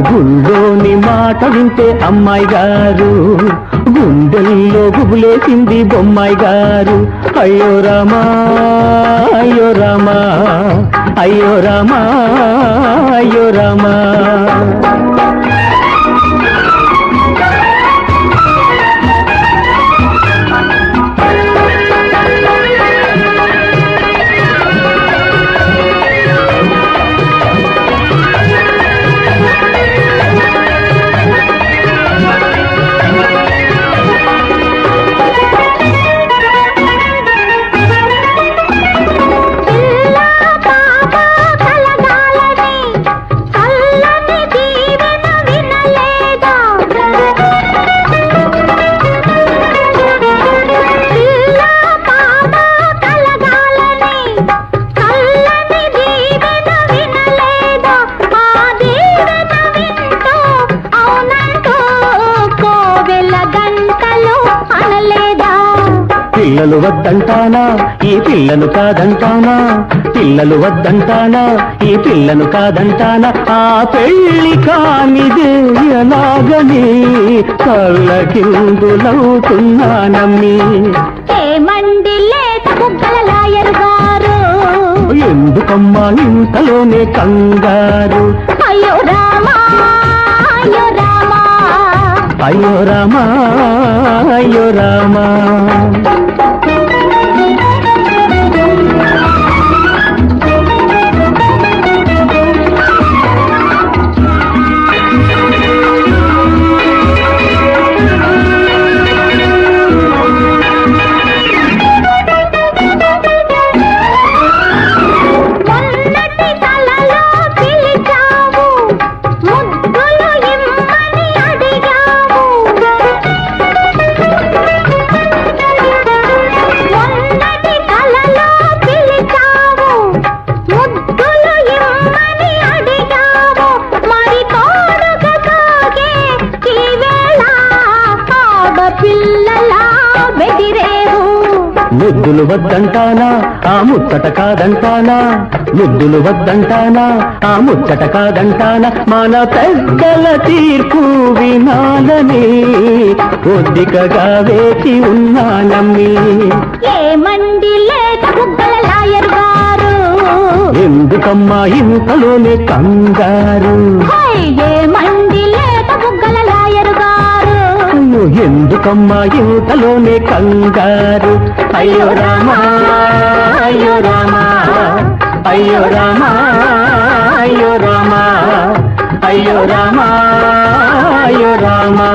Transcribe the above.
గుళ్ళోని మాట వింటే అమ్మాయి గారు, గుండెల్లో గుబులేసింది బొమ్మాయి గారు. అయ్యో రామా అయ్యో రామా అయ్యో రామా అయ్యో రామా. పిల్లలు వద్దంటానా ఈ పిల్లను కాదంటానా, పిల్లలు వద్దంటానా ఈ పిల్లను కాదంటానా. ఆ పెళ్లి కానిదే ఎలాగని కళ్ళకిందులవుతున్నానమ్మి. ఎందుకమ్మా ఇంతలోనే కంగారు. అయ్యో రామా అయ్యో రామా అయ్యో రామా అయ్యో రామా. ముద్దులు వద్దంటానా ఆ ముచ్చట కాదంటానా, ముద్దులు వద్దంటానా ఆ ముచ్చట కాదంటానా. మన పెద్దల తీర్పు వినాలని కొద్దికగా వేచి ఉన్నానమ్మి. ఏమండి లేక బుగ్గల లాయర్ గారు, ఎందుకమ్మా ఇంతలోనే కంగారు. ఏమండి లేక బుగ్గల లాయర్ గారు, ఎందుకమ్మా ఇంతలోనే కంగారు. అయ్యో రామా అయ్యో రామా అయ్యో రామా అయ్యో రామా అయ్యో రామా అయ్యో రామా.